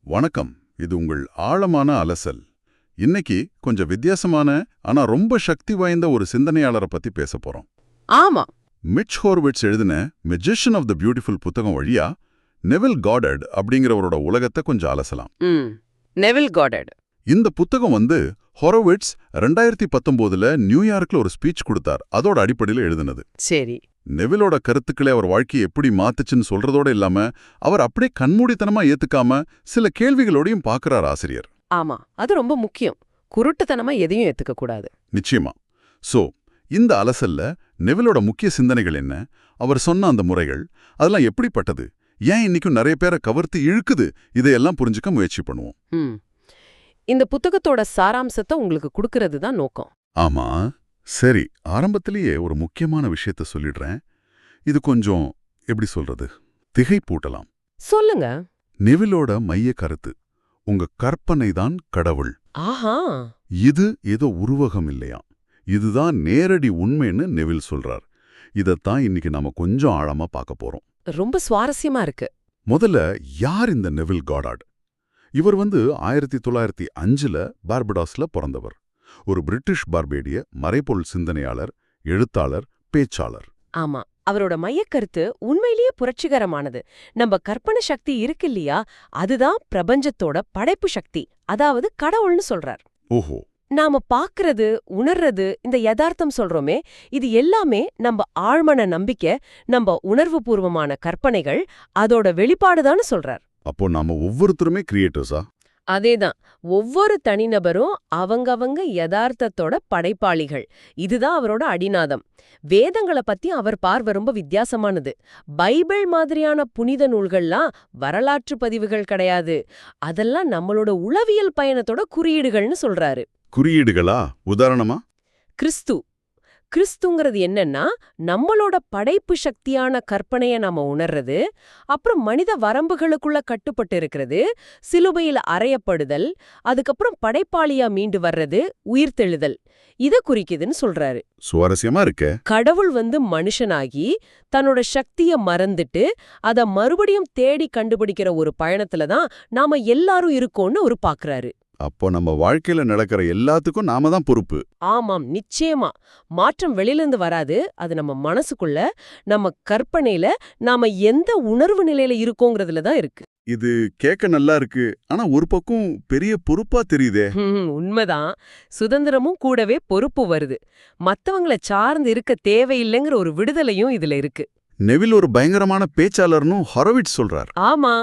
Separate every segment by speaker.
Speaker 1: வணக்கம். இது உங்கள் ஆழமான அலசல். இன்னைக்கு கொஞ்சம் வித்தியாசமான ஆனா ரொம்ப சக்தி வாய்ந்த ஒரு சிந்தனையாளரை பத்தி பேச போறோம்.
Speaker 2: ஆமா.
Speaker 1: மிட்ச் ஹோர்விட்ஸ் எழுதின மெஜிஷியன் ஆஃப் த பியூட்டிஃபுல் புத்தகம் வழியா நெவில் காடர்ட் அப்படிங்கிறவரோட உலகத்தை கொஞ்சம் அலசலாம்.
Speaker 2: நெவில் காடர்ட்.
Speaker 1: இந்த புத்தகம் ஹோரோவிட்ஸ் 2019ல நியூயார்க்ல ஒரு ஸ்பீச் கொடுத்தார். அதோட அடிப்படையில் எழுதினது.
Speaker 2: சரி.
Speaker 1: நெவிலோட கருத்துக்களை அவர் வாழ்க்கையை எப்படி மாத்துச்சுன்னு சொல்றதோட இல்லாம அவர் அப்படியே கண்மூடித்தனமா ஏத்துக்காம சில கேள்விகளோடையும் பார்க்கறார் ஆசிரியர்.
Speaker 2: ஆமா, அது ரொம்ப முக்கியம். குருட்டுத்தனமா எதையும் ஏத்துக்க கூடாது.
Speaker 1: நிச்சயமா. சோ இந்த அலசல்ல நெவிலோட முக்கிய சிந்தனைகள் என்ன, அவர் சொன்ன அந்த முறைகள் அதெல்லாம் எப்படிப்பட்டது, ஏன் இன்னைக்கும் நிறைய பேரை கவர்த்து இழுக்குது, இதையெல்லாம் புரிஞ்சுக்க முயற்சி பண்ணுவோம்.
Speaker 2: இந்த புத்தகத்தோட சாராம்சத்தை உங்களுக்கு கொடுக்கறது தான் நோக்கம்.
Speaker 1: ஆமா. சரி, ஆரம்பத்திலேயே ஒரு முக்கியமான விஷயத்த சொல்லிடுறேன். இது கொஞ்சம் எப்படி சொல்றது, திகைப்பூட்டலாம்.
Speaker 2: சொல்லுங்க.
Speaker 1: நெவிலோட மைய கருத்து உங்க கற்பனை தான் கடவுள்.
Speaker 2: ஆஹா.
Speaker 1: இது ஏதோ உருவகம் இல்லையா, இதுதான் நேரடி உண்மைன்னு நெவில் சொல்றார். இதத்தான் இன்னைக்கு நாம கொஞ்சம் ஆழமா பார்க்க போறோம்.
Speaker 2: ரொம்ப சுவாரஸ்யமா இருக்கு.
Speaker 1: முதல்ல யார் இந்த நெவில் காடார்ட்? இவர் 1905ல பார்படாஸ்ல பிறந்தவர். ஒரு பிரிட்டிஷ் பார்பேடிய மறைபொருள் சிந்தனையாளர், எழுத்தாளர், பேச்சாளர்.
Speaker 2: ஆமா, அவரோட மையக்கருத்து உண்மையிலேயே புரட்சிகரமானது. நம்ம கற்பனை சக்தி இருக்கு இல்லையா, அதுதான் பிரபஞ்சத்தோட படைப்பு சக்தி, அதாவது கடவுள்னு சொல்றார்.
Speaker 1: ஓஹோ.
Speaker 2: நாம பாக்குறது, உணர்றது, இந்த யதார்த்தம் சொல்றோமே, இது எல்லாமே நம்ம ஆழ்மன நம்பிக்கை, நம்ம உணர்வுபூர்வமான கற்பனைகள், அதோட வெளிப்பாடுதான்னு சொல்றார்.
Speaker 1: அப்போ நாம ஒவ்வொருத்தருமே கிரியேட்டர்ஸா?
Speaker 2: அதேதான். ஒவ்வொரு தனிநபரும் அவங்கவங்க யதார்த்தத்தோட படைப்பாளிகள். இதுதான் அவரோட அடிநாதம். வேதங்களை பத்தி அவர் பார்வை ரொம்ப வித்தியாசமானது. பைபிள் மாதிரியான புனித நூல்கள்லாம் வரலாற்று பதிவுகள் கிடையாது. அதெல்லாம் நம்மளோட உளவியல் பயணத்தோட குறியீடுகள்னு சொல்றாரு.
Speaker 1: குறியீடுகளா? உதாரணமா?
Speaker 2: கிறிஸ்துங்கிறது என்னன்னா, நம்மளோட படைப்பு சக்தியான கற்பனைய நாம உணர்றது, அப்புறம் மனித வரம்புகளுக்குள்ள கட்டுப்பட்டு இருக்கிறது, சிலுவையில் அறையப்படுதல், அதுக்கப்புறம் படைப்பாளியா மீண்டு வர்றது, உயிர்த்தெழுதல், இத குறிக்குதுன்னு சொல்றாரு.
Speaker 1: சுவாரஸ்யமா இருக்க. கடவுள்
Speaker 2: மனுஷனாகி தன்னோட சக்திய மறந்துட்டு அத மறுபடியும் தேடி கண்டுபிடிக்கிற ஒரு பயணத்துல தான் நாம எல்லாரும் இருக்கோம்னு ஒரு பாக்குறாரு.
Speaker 1: அப்போ நம்ம வாழ்க்கையில நடக்கிற எல்லாத்துக்கும் நாம தான் பொறுப்பு.
Speaker 2: ஆமாம், நிச்சயமா. மாற்றம் வெளியிலிருந்து வராது. அது நம்ம மனசுக்குள்ள, நம்ம கற்பனையில, நாம எந்த உணர்வு நிலையில இருக்கோங்கிறதுல தான் இருக்கு.
Speaker 1: இது கேட்க நல்லா இருக்கு, ஆனா ஒரு பக்கம் பெரிய பொறுப்பா தெரியுதே.
Speaker 2: உண்மைதான். சுதந்திரமும் கூடவே பொறுப்பு வருது. மத்தவங்கள சார்ந்து இருக்க தேவையில்லைங்கிற ஒரு விடுதலையும் இதுல இருக்கு.
Speaker 1: நெவில் ஒரு பயங்கரமான பேச்சாளர்னு ஹோரோவிட்ஸ் சொல்றார்.
Speaker 2: ஆமா.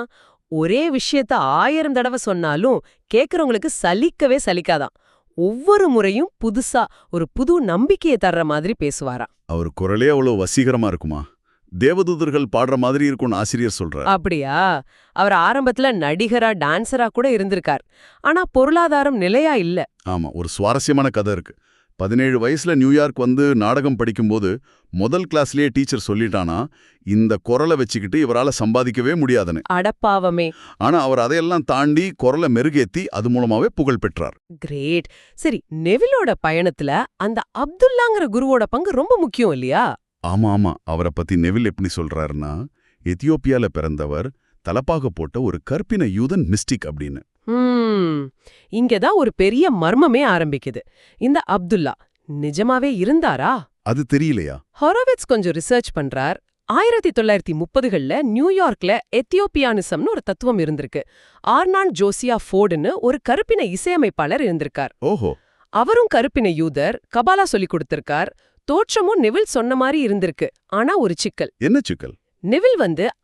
Speaker 2: ஒரே விஷயத்த 1000 தடவை சொன்னாலும் கேக்குறவங்களுக்கு சலிக்கவே சலிக்காதான். ஒவ்வொரு முறையும் புதுசா ஒரு புது நம்பிக்கையை தர்ற மாதிரி பேசுவாராம்.
Speaker 1: அவர் குரலே அவ்வளவு வசீகரமா இருக்குமா, தேவதூதர்கள் பாடுற மாதிரி இருக்கும்னு ஆசிரியர் சொல்றார்.
Speaker 2: அப்படியா? அவர் ஆரம்பத்துல நடிகரா, டான்சரா கூட இருந்திருக்கார். ஆனா பொருளாதாரம் நிலையா இல்ல.
Speaker 1: ஆமா, ஒரு சுவாரஸ்யமான கதை இருக்கு. 17 வயசுல நியூயார்க் நாடகம் படிக்கும்போது முதல் கிளாஸ்லயே டீச்சர் சொல்லிட்டானா, இந்த குரலை வச்சுக்கிட்டு இவரால சம்பாதிக்கவே முடியாதுன்னு.
Speaker 2: அடப்பாவமே.
Speaker 1: ஆனா அவர் அதையெல்லாம் தாண்டி குரலை மெருகேத்தி அது மூலமாவே புகழ் பெற்றார்.
Speaker 2: கிரேட். சரி, நெவிலோட பயணத்துல அந்த அப்துல்லாங்கிற குருவோட பங்கு ரொம்ப முக்கியம் இல்லையா?
Speaker 1: ஆமா. அவரை பத்தி நெவில் எப்படி சொல்றாருன்னா, எத்தியோப்பியால பிறந்தவர், தலப்பாக போட்ட ஒரு கற்பின யூதன் மிஸ்டிக் அப்படின்னு.
Speaker 2: இங்கதான் ஒரு பெரிய மர்மமே ஆரம்பிக்குது. இந்த அப்துல்லா நிஜமாவே இருந்தாரா?
Speaker 1: அது தெரியலையா?
Speaker 2: ஹோரோவிட்ஸ் கொஞ்சம் ரிசர்ச் பண்றார். 1930கள்ல நியூயார்க்ல எத்தியோப்பியானிசம்னு ஒரு தத்துவம் இருந்திருக்கு. ஆர்னால்ட் ஜோசியா ஃபோர்டுன்னு ஒரு கருப்பின இசையமைப்பாளர் இருந்திருக்கார்.
Speaker 1: ஓஹோ.
Speaker 2: அவரும் கருப்பின யூதர், கபாலா சொல்லி கொடுத்திருக்கார். தோற்றமும் நெவில் சொன்ன மாதிரி இருந்திருக்கு. ஆனா ஒரு சிக்கல்.
Speaker 1: என்ன சிக்கல்?
Speaker 2: நெவில்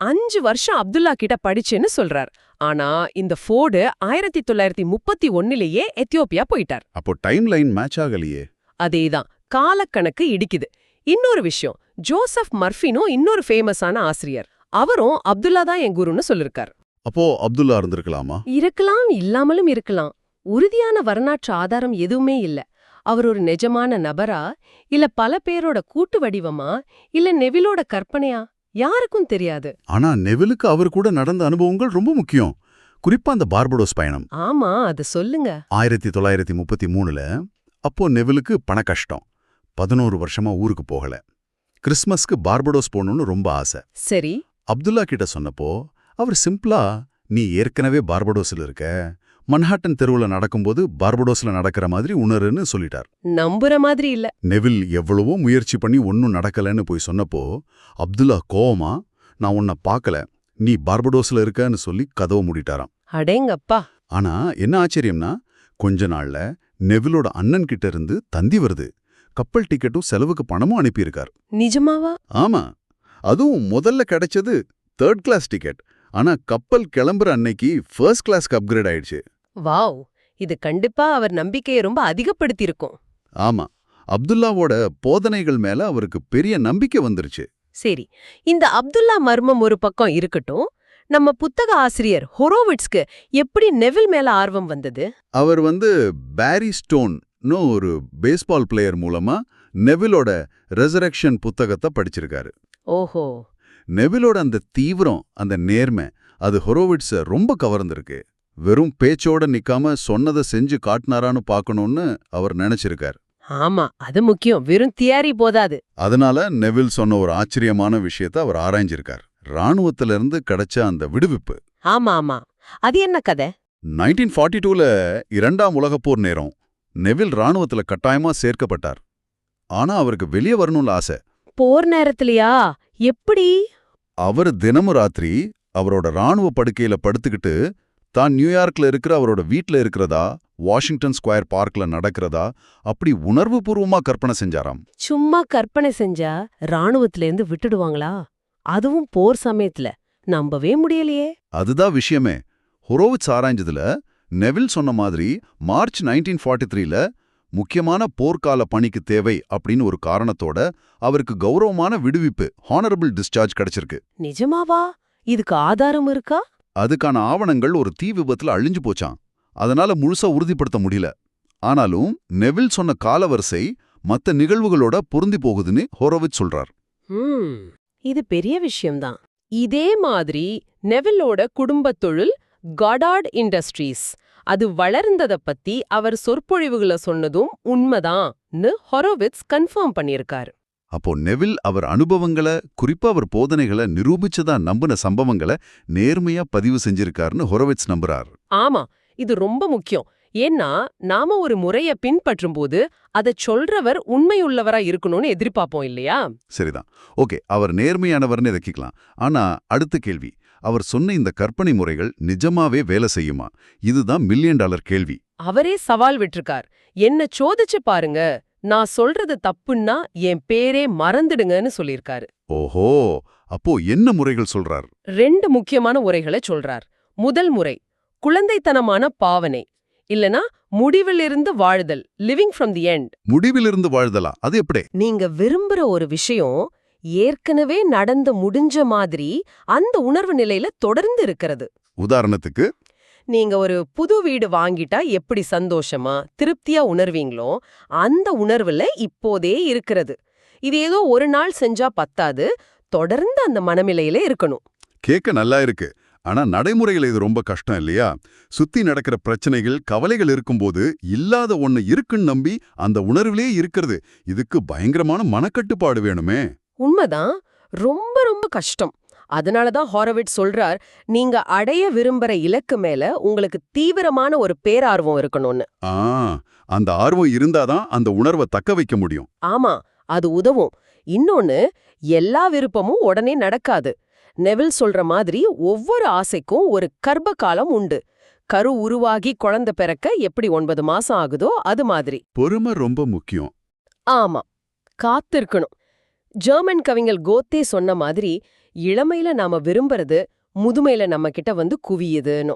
Speaker 2: 5 வருஷம் அப்துல்லா கிட்ட படிச்சேன்னு சொல்றார். ஆனா இந்த ஃபோர்டு 1931லேயே எத்தியோப்பியா போயிட்டார்.
Speaker 1: அப்போ டைம் லைன் மேட்ச் ஆகலையே.
Speaker 2: அதேதான், காலக்கணக்கு இடிக்குது. இன்னொரு விஷயம், ஜோசப் மர்ஃபினும் இன்னொரு ஃபேமஸான ஆசிரியர், அவரும் அப்துல்லா தான் என் குருன்னு சொல்லிருக்கார்.
Speaker 1: அப்போ அப்துல்லா இருந்திருக்கலாமா?
Speaker 2: இருக்கலாம், இல்லாமலும் இருக்கலாம். உறுதியான வரலாற்று ஆதாரம் எதுவுமே இல்ல. அவர் ஒரு நிஜமான நபரா, இல்ல பல பேரோட கூட்டு வடிவமா, இல்ல நெவிலோட கற்பனையா, யாருக்கும் தெரியாது.
Speaker 1: ஆனா நெவிலுக்கு அவர் கூட நடந்த அனுபவங்கள் ரொம்ப முக்கியம். குறிப்பா அந்த பார்படோஸ் பயணம்.
Speaker 2: ஆமா, அது சொல்லுங்க.
Speaker 1: 1933ல அப்போ நெவிலுக்கு பண கஷ்டம். 11 வருஷமா ஊருக்கு போகல. கிறிஸ்மஸ்க்கு பார்படோஸ் போகணும்னு ரொம்ப ஆசை.
Speaker 2: சரி.
Speaker 1: அப்துல்லா கிட்ட சொன்னப்போ அவர் சிம்பிளா, நீ ஏற்கனவே பார்படோஸ்ல இருக்க, மன்ஹாட்டன் தெருவுல நடக்கும்போது பார்படோஸ்ல நடக்கிற மாதிரி உணருன்னு சொல்லிட்டார்.
Speaker 2: நம்புற மாதிரி இல்ல.
Speaker 1: நெவில் எவ்வளவோ முயற்சி பண்ணி ஒன்னும் நடக்கலன்னு போய் சொன்னப்போ அப்துல்லா கோவமா, நான் உன்னை பார்க்கல, நீ பார்படோஸ்ல இருக்கன்னு சொல்லி கதவை மூடிட்டாராம்.
Speaker 2: அடேங்கப்பா.
Speaker 1: ஆனா என்ன ஆச்சரியம்னா, கொஞ்ச நாள்ல நெவிலோட அண்ணன் கிட்ட இருந்து தந்தி வருது. கப்பல் டிக்கெட்டும் செலவுக்கு பணமும் அனுப்பியிருக்கார்.
Speaker 2: நிஜமாவா?
Speaker 1: ஆமா, அதுவும் முதல்ல கிடைச்சது 3rd கிளாஸ் டிக்கெட். ஆனா கப்பல் கிளம்புற அன்னைக்கு 1st கிளாஸ்க்கு அப்கிரேட் ஆயிடுச்சு.
Speaker 2: வாவ், இது கண்டிப்பா அவர் நம்பிக்கையை ரொம்ப அதிகப்படுத்தியிருக்கும்.
Speaker 1: ஆமா, அப்துல்லாவோட போதனைகள் மேல அவருக்கு பெரிய நம்பிக்கை வந்துருச்சு.
Speaker 2: சரி, இந்த அப்துல்லா மர்மம் ஒரு பக்கம் இருக்கட்டும். நம்ம புத்தக ஆசிரியர் ஹொரோவிட்ஸ்க்கு எப்படி நெவில் மேல ஆர்வம் வந்தது?
Speaker 1: அவர் பேரி ஸ்டோன்னு ஒரு பேஸ்பால் பிளேயர் மூலமா நெவிலோட ரெசரக்ஷன் புத்தகத்தை படிச்சிருக்காரு.
Speaker 2: ஓஹோ.
Speaker 1: நெவிலோட அந்த தீவிரம், அந்த நேர்மை, அது ஹொரோவிட்ஸ ரொம்ப கவர்ந்திருக்கு. வெறும் பேச்சோட நிக்காம சொன்னதை செஞ்சு காட்டினாரான்னு பார்க்கணும்னு அவர் நினைச்சிருக்கார்.
Speaker 2: ஆமா, அது முக்கியம். வெறும் தியரி போதாது.
Speaker 1: அதனால நெவில் சொன்ன ஒரு ஆச்சரியமான விஷயத்தை அவர் ஆராய்ஞ்சிருக்கார். ராணுவத்திலிருந்து கிடைச்ச அந்த விடுவிப்பு.
Speaker 2: ஆமா ஆமா, அது என்ன கதை?
Speaker 1: 1942ல 2ஆம் உலகப்போர் நேரம் நெவில் ராணுவத்துல கட்டாயமா சேர்க்கப்பட்டார். ஆனா அவருக்கு வெளியே வரணும்னு ஆசை.
Speaker 2: போர் நேரத்திலயா? எப்படி?
Speaker 1: அவர் தினமும் ராத்திரி அவரோட ராணுவ படுக்கையில படுத்துக்கிட்டு தான் நியூயார்க்ல இருக்கிற அவரோட வீட்ல இருக்கிறதா, வாஷிங்டன் ஸ்கொயர் பார்க்ல நடக்கிறதா அப்படி உணர்வுபூர்வமா கற்பனை செஞ்சாராம்.
Speaker 2: சும்மா கற்பனை செஞ்சா ராணுவத்திலேருந்து விட்டுடுவாங்களா? அதுவும் போர் சமயத்துல நம்பவே முடியலையே.
Speaker 1: அதுதான் விஷயமே. ஹொரோவிட்ஸ் ஆராய்ஞ்சதுல நெவில் சொன்ன மாதிரி மார்ச் 1943ல முக்கியமான போர்க்கால பணிக்கு தேவை அப்படின்னு ஒரு காரணத்தோட அவருக்கு கௌரவமான விடுவிப்பு, ஹானரபிள் டிஸ்சார்ஜ் கிடைச்சிருக்கு.
Speaker 2: நிஜமாவா? இதுக்கு ஆதாரம் இருக்கா?
Speaker 1: அதுக்கான ஆவணங்கள் ஒரு தீ விபத்துல அழிஞ்சு போச்சாம். அதனால முழுசா உறுதிப்படுத்த முடியல. ஆனாலும் நெவில் சொன்ன காலவரிசை மத்த நிகழ்வுகளோட பொருந்தி போகுதுன்னு ஹொரோவிட்ஸ் சொல்றார்.
Speaker 2: இது பெரிய விஷயம்தான். இதே மாதிரி நெவிலோட குடும்பத் தொழில் காடார்ட் இண்டஸ்ட்ரீஸ், அது வளர்ந்தத பத்தி அவர் சொற்பொழிவுகளை சொன்னதும் உண்மைதான்னு ஹொரோவிட்ஸ் கன்ஃபார்ம் பண்ணியிருக்காரு.
Speaker 1: அப்போ நெவில் அவர் அனுபவங்களை, குறிப்பா அவர் போதனைகளை நிரூபிச்சதா நம்பின சம்பவங்களை நேர்மையா பதிவு செஞ்சிருக்காருன்னு ஹொரோவிட்ஸ் நம்புறார்.
Speaker 2: ஆமா, இது ரொம்ப முக்கியம். ஏன்னா நாம ஒரு முறைய பின்பற்றும் போது அதைச் சொல்றவர் உண்மையுள்ளவரா இருக்கணும்னு எதிர்பார்ப்போம் இல்லையா?
Speaker 1: சரிதான். ஓகே, அவர் நேர்மையானவர்னு இறக்கிக்கலாம். ஆனா அடுத்த கேள்வி, அவர் சொன்ன இந்த கற்பனை முறைகள் நிஜமாவே வேலை செய்யுமா? இதுதான் $1 மில்லியன் கேள்வி.
Speaker 2: அவரே சவால் விட்டிருக்கார். என்ன சோதிச்சு பாருங்க, நான் சொல்றது தப்புன்னா என் பேரே மறந்துடுங்கன்னு சொல்லியிருக்காரு.
Speaker 1: ஓஹோ, அப்போ என்ன முறைகள் சொல்றார்?
Speaker 2: 2 முக்கியமான முறைகளை சொல்றார். முதல் முறை குழந்தைத்தனமான பாவனை, இல்லனா முடிவிலிருந்து வாழ்தல், லிவிங் ஃப்ரம் தி எண்ட்.
Speaker 1: முடிவிலிருந்து வாழ்தலா? அது எப்படி?
Speaker 2: நீங்க விரும்புற ஒரு விஷயம் ஏற்கனவே நடந்து முடிஞ்ச மாதிரி அந்த உணர்வு நிலையில தொடர்ந்து இருக்கிறது.
Speaker 1: உதாரணத்துக்கு,
Speaker 2: நீங்க ஒரு புது வீடு வாங்கிட்டா எப்படி சந்தோஷமா திருப்தியா உணர்வீங்களோ அந்த உணர்வுல இப்போதே இருக்கிறது. இது ஏதோ ஒரு நாள் செஞ்சா பத்தாது, தொடர்ந்து அந்த மனநிலையில இருக்கணும்.
Speaker 1: கேட்க நல்லா இருக்கு. ஆனா நடைமுறையில இது ரொம்ப கஷ்டம் இல்லையா? சுத்தி நடக்கிற பிரச்சனைகள், கவலைகள் இருக்கும்போது இல்லாத ஒண்ணு இருக்குன்னு நம்பி அந்த உணர்விலே இருக்கிறது, இதுக்கு பயங்கரமான மனக்கட்டுப்பாடு வேணுமே.
Speaker 2: உண்மைதான், ரொம்ப ரொம்ப கஷ்டம். அதனாலதான் ஹொரோவிட்ஸ் சொல்றார், நீங்க அடைய விரும்புற இலக்கு மேல உங்களுக்கு தீவிரமான ஒரு பேரார்வம் இருக்கணும்னு.
Speaker 1: அந்த ஆர்வம் இருந்தாதான் அந்த உணர்வை தக்க வைக்க முடியும்.
Speaker 2: ஆமா, அது உதவும். இன்னொன்னு, எல்லா விருப்பமும் உடனே நடக்காது. நெவில் சொல்ற மாதிரி ஒவ்வொரு ஆசைக்கும் ஒரு கர்ப்ப காலம் உண்டு. கரு உருவாகி குழந்தை பிறக்க எப்படி 9 மாசம் ஆகுதோ அது மாதிரி.
Speaker 1: பொறுமை ரொம்ப முக்கியம்.
Speaker 2: ஆமா, காத்திருக்கணும். ஜெர்மன் கவிஞர் கோத்தே சொன்ன மாதிரி, இளமையில நாம விரும்புறது முதுமையில நம்ம கிட்ட குவியுதுன்னு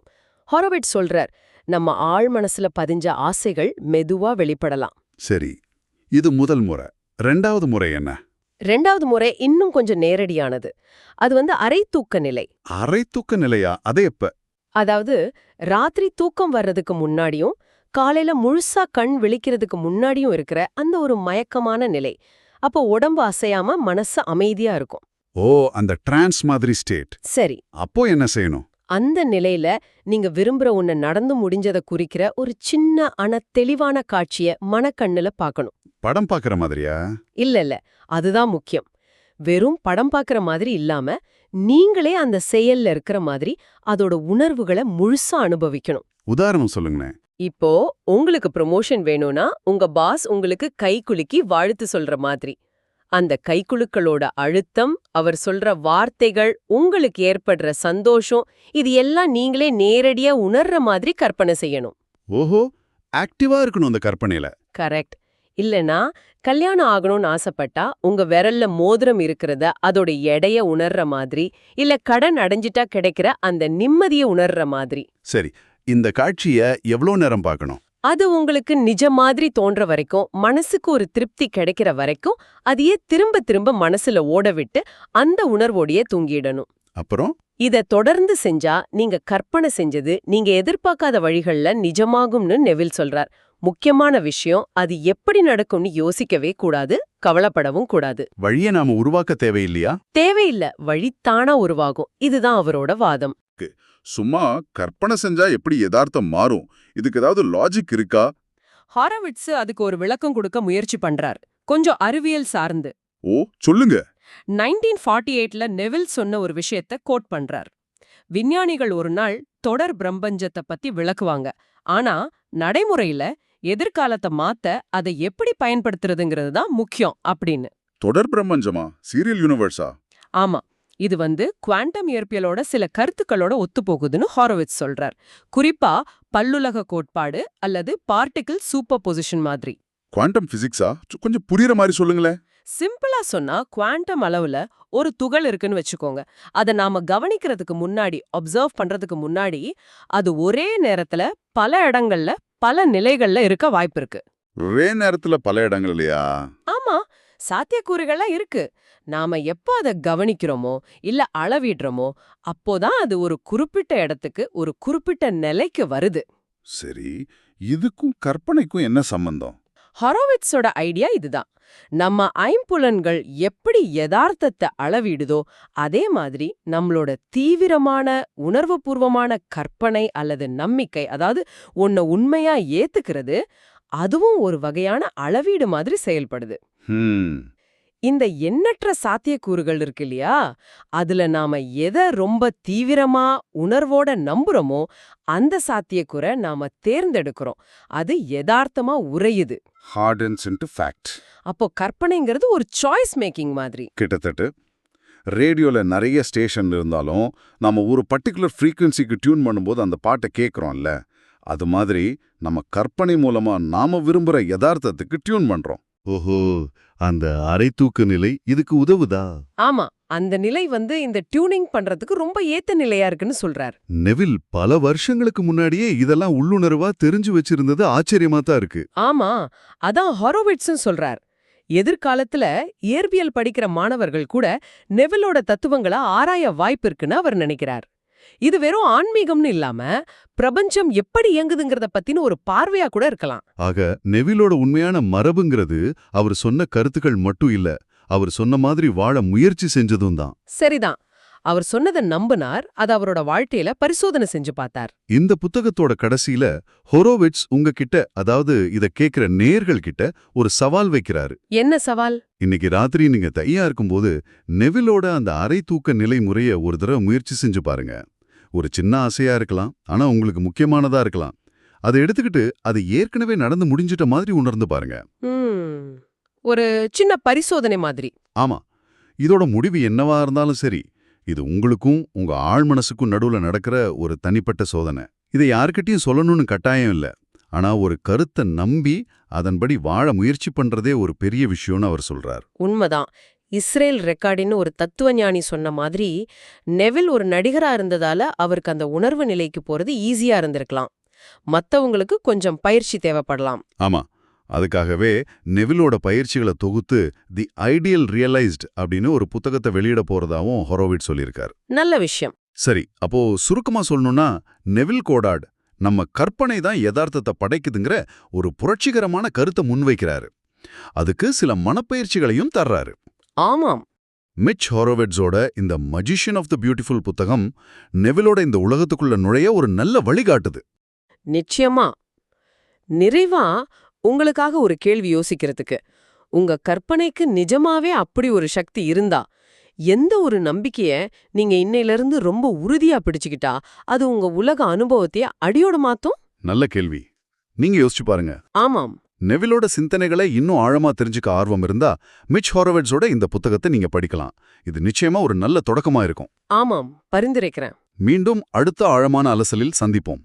Speaker 2: ஹொரோவிட்ஸ் சொல்றார். நம்ம ஆழ் மனசுல பதிஞ்ச ஆசைகள் மெதுவா வெளிப்படலாம்.
Speaker 1: சரி, இது முதல் முறை. 2வது முறை என்ன?
Speaker 2: 2வது முறை இன்னும் கொஞ்சம் நேரடியானது. அது அரை தூக்க நிலை.
Speaker 1: அரை தூக்க நிலையா? அது எப்ப?
Speaker 2: அதாவது ராத்திரி தூக்கம் வர்றதுக்கு முன்னாடியும் காலையில முழுசா கண் விழிக்கிறதுக்கு முன்னாடியும் இருக்கிற அந்த ஒரு மயக்கமான நிலை. அப்போ உடம்பு அசையாம மனசு அமைதியா இருக்கும்.
Speaker 1: ஓ, அந்த டிரான்ஸ் மாதிரி ஸ்டேட்.
Speaker 2: சரி,
Speaker 1: அப்போ என்ன செய்யணும்?
Speaker 2: அந்த நிலையில நீங்க விரும்புற ஒண்ணு நடந்து முடிஞ்சத குறிக்கிற ஒரு சின்ன ஆனா தெளிவான காட்சிய மனக்கண்ணுல பார்க்கணும்.
Speaker 1: படம் பார்க்கற மாதிரியா?
Speaker 2: இல்ல, அதுதான் முக்கியம். வெறும் படம் பார்க்கற மாதிரி இல்லாம நீங்களே அந்த செயல்ல இருக்கிற மாதிரி அதோட உணர்வுகளை முழுசா அனுபவிக்கணும்.
Speaker 1: உதாரணம் சொல்லுங்களேன்.
Speaker 2: இப்போ உங்களுக்கு ப்ரமோஷன் வேணும்னா உங்க பாஸ் உங்களுக்கு கைகுலுக்கி வாழ்த்து சொல்ற மாதிரி. அந்த கைகுலுக்களோட அழுத்தம், அவர் சொல்ற வார்த்தைகள், உங்களுக்கு ஏற்படுற சந்தோஷம், இது எல்லாம் நீங்களே நேரடியா உணர்ற மாதிரி கற்பனை செய்யணும்.
Speaker 1: ஓஹோ, ஆக்டிவா இருக்கணும் அந்த கற்பனையில.
Speaker 2: கரெக்ட். இல்லனா கல்யாணம் ஆகணும்னு ஆசைப்பட்டா உங்க விரல்ல மோதிரம் இருக்கிறத அதோட எடைய உணர்ற மாதிரி, இல்ல கடன் அடைஞ்சிட்டா கிடைக்கிற அந்த நிம்மதியை உணர்ற மாதிரி.
Speaker 1: சரி, இந்த காட்சிய எவ்வளோ நேரம் பார்க்கணும்?
Speaker 2: அது உங்களுக்கு நிஜ மாதிரி தோன்ற வரைக்கும், மனசுக்கு ஒரு திருப்தி கிடைக்கிற வரைக்கும் அதையே திரும்ப திரும்ப மனசுல ஓட விட்டு அந்த உணர்வோடையே தூங்கிடணும்.
Speaker 1: அப்புறம்
Speaker 2: இத தொடர்ந்து செஞ்சா நீங்க கற்பனை செஞ்சது நீங்க எதிர்பார்க்காத வழிகள்ல நிஜமாகும்னு நெவில் சொல்றார். முக்கியமான விஷயம், அது எப்படி நடக்கும்னு யோசிக்கவே கூடாது, கவலைப்படவும் கூடாது.
Speaker 1: வழியை நாம உருவாக்க தேவையில்லையா?
Speaker 2: தேவையில்ல, வழித்தானா உருவாகும். இதுதான் அவரோட வாதம்.
Speaker 1: சும்மா கற்பனை செஞ்சா எப்படி யதார்த்தம் மாறும்? இதுக்கு ஏதாவது லாஜிக் இருக்கா?
Speaker 2: ஹாரோவிட்ஸ் அதுக்கு ஒரு விளக்கம் கொடுக்க முயற்சி பண்றார், கொஞ்சம் அறிவியல் சார்ந்து.
Speaker 1: ஓ, சொல்லுங்க.
Speaker 2: 1948ல நெவில் சொன்ன ஒரு விஷயத்த கோட் பண்றார். விஞ்ஞானிகள் ஒரு நாள் தொடர் பிரம்பஞ்சத்தை பத்தி விளக்குவாங்க. ஆனா நடைமுறையில எதிர்காலத்தை மாத்த அதை எப்படி பயன்படுத்துறதுங்கிறது தான் முக்கியம் அப்படின்னு.
Speaker 1: தொடர் பிரம்மஞ்சமா? சீரியல் யூனிவர்ஸா?
Speaker 2: ஆமா, இது குவாண்டம் இயற்பியலோட சில கருத்துக்களோட ஒத்துப்போகுதுன்னு ஹாரோவிட்ஸ் சொல்றார். குறிப்பா பல்லுலக கோட்பாடு அல்லது பார்ட்டிகிள் சூப்பர் பொசிஷன் மாதிரி.
Speaker 1: குவாண்டம் பிசிக்ஸா? கொஞ்சம் புரியுற மாதிரி சொல்லுங்களேன்.
Speaker 2: சிம்பிளா சொன்னா, குவாண்டம் அளவுல ஒரு துகள் இருக்குன்னு வச்சுக்கோங்க. அதை நாம கவனிக்கிறதுக்கு முன்னாடி, அப்சர்வ் பண்றதுக்கு முன்னாடி, அது ஒரே நேரத்துல பல இடங்கள்ல பல நிலைகள்ல இருக்க வாய்ப்பு இருக்கு.
Speaker 1: ஒரே நேரத்துல பல இடங்கள்லயா?
Speaker 2: ஆமா, சாத்தியக்கூறுகள்லாம் இருக்கு. நாம எப்போ அதை கவனிக்கிறோமோ இல்ல அளவிடுறோமோ அப்போதான் அது ஒரு குறிப்பிட்ட இடத்துக்கு, ஒரு குறிப்பிட்ட நிலைக்கு வருது.
Speaker 1: சரி, இதுக்கும் கற்பனைக்கும் என்ன சம்பந்தம்?
Speaker 2: ஹாரோவிட்ஸோட ஐடியா இதுதான். நம்ம ஐம்புலன்கள் எப்படி யதார்த்தத்தை அளவிடுதோ அதே மாதிரி நம்மளோட தீவிரமான உணர்வுபூர்வமான கற்பனை அல்லது நம்பிக்கை, அதாவது ஒன்ன உண்மையா ஏத்துக்கிறது, அதுவும் ஒரு வகையான அளவீடு மாதிரி செயல்படுது. இந்த எண்ணற்ற சாத்தியக்கூறுகள் இருக்கு இல்லையா, அதுல நாம எதை ரொம்ப தீவிரமா உணர்வோட நம்புறோமோ அந்த சாத்தியக்கூறை நாம தேர்ந்தெடுக்கிறோம். அது யதார்த்தமா உறையுது.
Speaker 1: Hortons into fact.
Speaker 2: அப்போ கற்பனைங்கிறது ஒரு சாய்ஸ் மேக்கிங் மாதிரி.
Speaker 1: கிட்டத்தட்ட ரேடியோல நிறைய ஸ்டேஷன் இருந்தாலும் நாம ஒரு பர்டிகுலர் ஃப்ரீக்வன்சிக்கு டியூன் பண்ணும்போது அந்த பாட்டை கேட்குறோம்ல, அது மாதிரி நம்ம கற்பனை மூலமா நாம விரும்புற யதார்த்தத்துக்கு டியூன் பண்றோம். ஓஹோ, அந்த அரை தூக்க நிலை இதுக்கு உதவுதா?
Speaker 2: ஆமா, அந்த நிலை இந்த டியூனிங் பண்றதுக்கு ரொம்ப ஏத்த நிலையா இருக்குன்னு சொல்றார்.
Speaker 1: நெவில் பல வருஷங்களுக்கு முன்னாடியே இதெல்லாம் உள்ளுணர்வா தெரிஞ்சு வச்சிருந்தது ஆச்சரியமா தான் இருக்கு.
Speaker 2: ஆமா, அதான் ஹாரோவிட்ஸும் சொல்றார். எதிர்காலத்துல இயற்பியல் படிக்கிற மாணவர்கள் கூட நெவிலோட தத்துவங்களை ஆராய வாய்ப்பு இருக்குன்னு அவர் நினைக்கிறார். இது வெறும் ஆன்மீகம்னு இல்லாம பிரபஞ்சம் எப்படி இயங்குதுங்கிறத பத்தின ஒரு பார்வையா கூட இருக்கலாம்.
Speaker 1: ஆக நெவிலோட உண்மையான மரபுங்கிறது அவர் சொன்ன கருத்துக்கள் மட்டும் இல்ல, அவர் சொன்ன மாதிரி வாழ முயற்சி செஞ்சதும் தான்.
Speaker 2: சரிதான், அவர் சொன்னதை நம்பினார், அது அவரோட வாழ்க்கையில பரிசோதனை செஞ்சு பார்த்தார்.
Speaker 1: இந்த புத்தகத்தோட கடைசியில ஹோரோவிட்ஸ் உங்ககிட்ட, அதாவது இத கேக்குற நேயர்கள் கிட்ட ஒரு சவால் வைக்கிறாரு.
Speaker 2: என்ன சவால்?
Speaker 1: இன்னைக்கு ராத்திரி நீங்க தனியா இருக்கும்போது நெவிலோட அந்த அரை தூக்க நிலை முறைய ஒரு தடவை முயற்சி செஞ்சு பாருங்க. ஒரு சின்ன ஆசையா இருக்கலாம், ஆனா உங்களுக்கு முக்கியமானதா இருக்கலாம். அதை எடுத்துக்கிட்டு அது ஏற்கனவே நடந்து முடிஞ்சிட்ட மாதிரி உணர்ந்து பாருங்க.
Speaker 2: ஒரு சின்ன பரிசோதனை மாதிரி.
Speaker 1: ஆமா, இதோட முடிவு என்னவா இருந்தாலும் சரி, இது உங்களுக்கும் உங்க ஆழ் மனசுக்கும் நடுவுல நடக்கிற ஒரு தனிப்பட்ட சோதனை. இதை யார்கிட்டயும் சொல்லணும்னு கட்டாயம் இல்ல, ஆனா ஒரு கருத்தை நம்பி அதன்படி வாழ முயற்சி பண்றதே ஒரு பெரிய விஷயம்னு அவர் சொல்றார்.
Speaker 2: உண்மைதான். இஸ்ரேல் ரெக்கார்டின்னு ஒரு தத்துவ ஞானி சொன்ன மாதிரி, நெவில் ஒரு நடிகரா இருந்ததால அவருக்கு அந்த உணர்வு நிலைக்கு போறது ஈஸியா இருந்திருக்கலாம். மத்தவங்களுக்கு கொஞ்சம் பயிற்சி தேவைப்படலாம்.
Speaker 1: ஆமா, அதுக்காகவே நெவிலோட பயிற்சிகளை தொகுத்து தி ஐடியல் ரியலைஸ்ட் அப்படின்னு ஒரு புத்தகத்தை வெளியிட போறதாவும் ஹாரோவிட்ஸ் சொல்லியிருக்கார்.
Speaker 2: நல்ல விஷயம்.
Speaker 1: சரி, அப்போ சுருக்கமா சொல்லணும்னா நெவில் கோடார்ட் நம்ம கற்பனை தான் யதார்த்தத்தை படைக்குதுங்கிற ஒரு புரட்சிகரமான கருத்தை முன்வைக்கிறாரு. அதுக்கு சில மனப்பயிற்சிகளையும் தர்றாரு.
Speaker 2: ஆமாம்,
Speaker 1: மிச் ஹாரோவிட்ஸோட இந்த மஜிஷியன் ஆஃப் தி பியூட்டிஃபுல் புத்தகம் நெவிலோட இந்த உலகத்துக்குள்ள நுழைய ஒரு நல்ல வழிகாட்டுது.
Speaker 2: நிச்சயமா. நிறைவா உங்களுக்காக ஒரு கேள்வி யோசிக்கிறதுக்கு. உங்க கற்பனைக்கு நிஜமாவே அப்படி ஒரு சக்தி இருந்தா, எந்த ஒரு நம்பிக்கைய நீங்க இன்னையிலிருந்து ரொம்ப உறுதியா பிடிச்சுக்கிட்டா அது உங்க உலக அனுபவத்தையே அடியோட மாத்தும்?
Speaker 1: நல்ல கேள்வி. நீங்க யோசிச்சு பாருங்க.
Speaker 2: ஆமாம்.
Speaker 1: நெவிலோட சிந்தனைகளை இன்னும் ஆழமா தெரிஞ்சுக்க ஆர்வம் இருந்தா மிச் ஹாரோவிட்ஸோட இந்த புத்தகத்தை நீங்க படிக்கலாம். இது நிச்சயமா ஒரு நல்ல தொடக்கமா இருக்கும்.
Speaker 2: ஆமாம், பரிந்துரைக்கிறேன்.
Speaker 1: மீண்டும் அடுத்த ஆழமான அலசலில் சந்திப்போம்.